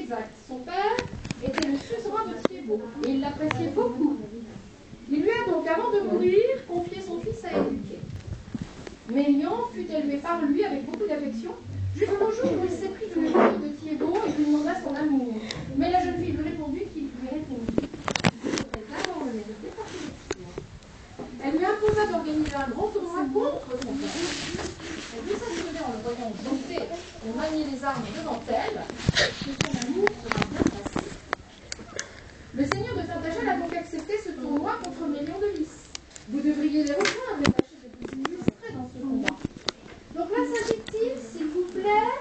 exact. Son père était le suzerain de Thiébaut et il l'appréciait beaucoup. Il lui a donc, avant de mourir, confié son fils à éduquer. Mélian fut élevé par lui avec beaucoup d'affection, jusqu'au jour où il s'éprit d'une fille de Thiébaut et lui demanda son amour. Mais la jeune fille lui répondit qu'il lui répondit. Elle lui imposa d'organiser un grand tournoi contre son père. Elle lui s'assurait en le voyant dompter et manier les armes devant elle, que son amour sera bien passé. Le seigneur de Tintagel a donc accepté ce tournoi contre Mélian de Lys. Vous devriez les rejoindre et tâcher de vous illustrer dans ce combat. Donc là, s'agit-il, s'il vous plaît,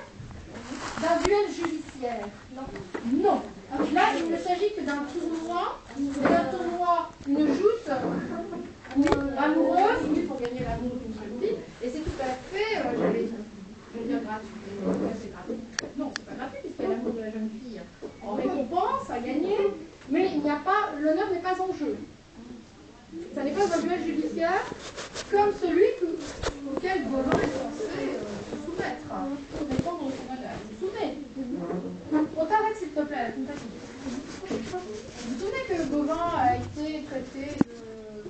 d'un duel judiciaire? Non. Là, il ne s'agit que d'un tournoi, une joute amoureuse, oui, pour gagner l'amour d'une jeune fille, et c'est tout à fait, je vais dire gratuit, c'est gratuit. Non, c'est pas gratuit, puisqu'il y a l'amour de la jeune fille en récompense à gagner, mais il n'y a pas, l'honneur n'est pas en jeu. Ça n'est pas un duel judiciaire comme celui auquel Gauvin est censé se soumettre, pour défendre son honneur. Vous vous souvenez? On t'arrête s'il te plaît. Vous vous souvenez que Gauvin a été traité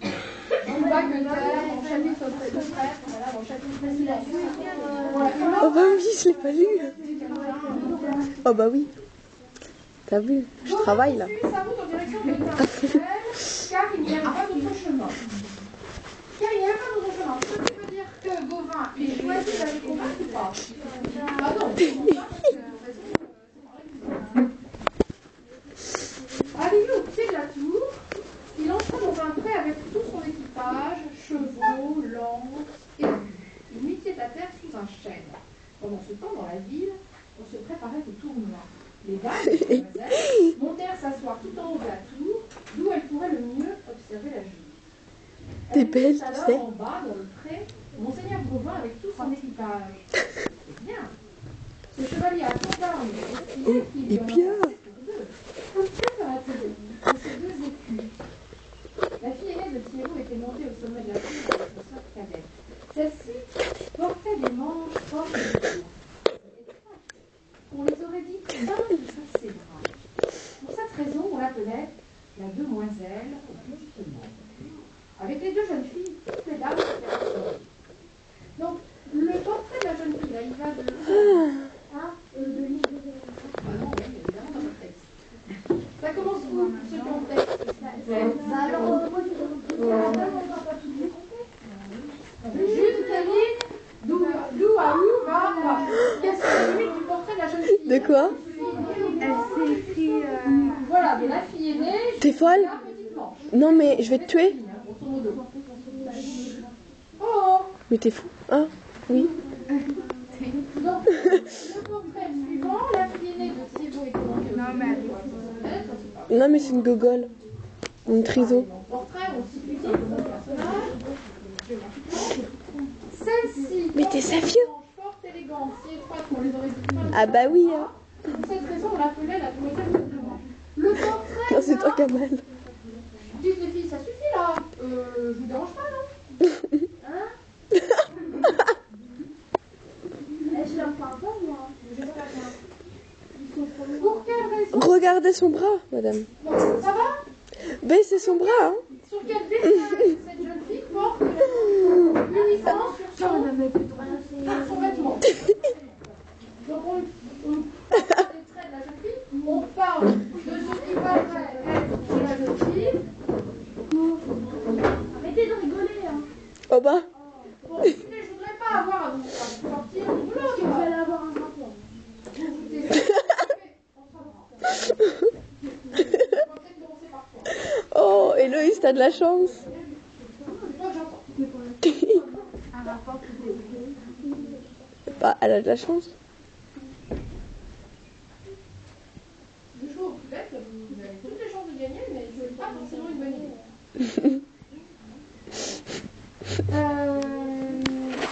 de bagueteur en chapitre de frère, voilà, dans le chapitre précédent. Oh bah oui, je l'ai pas lu. Oh bah oui. T'as vu, je travaille là. Sa route en direction de Tintagel, car il n'y avait pas d'autre chemin. Ce qui veut dire que Gauvin ait choisi d'aller combattre ou pas? Ah non, arrivé au pied de la tour, il entra dans un pré avec tout son équipage, chevaux, lances et buts. Il mit pied à terre sous un chêne. Pendant ce temps, dans la ville, on se préparait au tournoi. Les dames et les demoiselles montèrent s'asseoir tout en haut de la tour, d'où elles pourraient le mieux observer la joute. T'es belle, tu alors sais. En bas, dans le pré, Monseigneur Gauvin avec tout son équipage. C'est bien. Ce chevalier à son arme qui lui en a bien. passé pour deux. Que fera-t-il de ces deux écus? La fille aînée de Thiébaut était montée au sommet de la tour avec sa sœur cadette. Celle-ci portait des manches fortes et courtes. On les aurait dit simples sur ses bras. Pour cette raison, on l'appelait la demoiselle au justement. Avec les deux jeunes filles, toutes les dames étaient rassurées. Donc, le portrait de la jeune fille, là, il va de l'île de non, oui, évidemment, dans le texte. Ça commence où, ce contexte? Juste la ligne d'où à où va. Qu'est-ce que la limite du portrait de la jeune fille? De quoi? Elle s'est écrit. Voilà, de la fille aînée. T'es folle? La petite manche. Non mais je vais te tuer. Oh! Mais t'es fou, hein? Oui. Donc, le portrait suivant, la fille aînée de Thiébaut est commandée au Non mais c'est une gogole. Une triso. portrait, on situe le personnage. Celle-ci, Mais t'es sérieux? forte, élégante, si étroite qu'on les aurait dit. Ah bah oui, hein. Pour cette raison, on l'appelait la demoiselle de Clément. Le portrait. Non, c'est toi là, Kamal. dites les filles, ça suffit là. Je vous dérange pas, non? Hein? Je leur parle pas, moi. Pour quelle raison? Regardez son bras, madame. Bon, ça va? Baissez son bras, hein. Sur quel dessin cette jeune fille porte uniquement sur son vêtement? Donc on parle des traits de la jeune fille, on parle de ce qui va être de la jeune fille. Arrêtez de rigoler, hein. Oh bah. Bon, écoutez, je voudrais pas avoir à vous sortir du boulot. Tu vas aller avoir un rapport. Oh, Héloïse, t'as de la chance. Un rapport qui Bah, elle a de la chance. Le jour où vous êtes, vous avez toutes les chances de gagner, mais ce n'est pas forcément une bonne idée.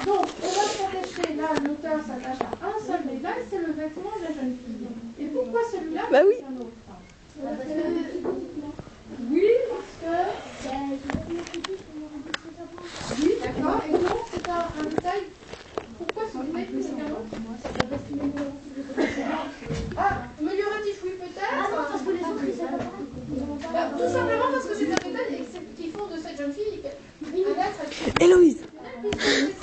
Donc, on va s'attacher, là, l'auteur s'attache à un seul détail, c'est le vêtement de la jeune fille. Et pourquoi celui-là Bah oui. un autre? Oui, parce que... Oui, d'accord. Et donc, c'est un détail. Pourquoi ce détail plus qu'un autre? Ah, amélioratif, oui, puisque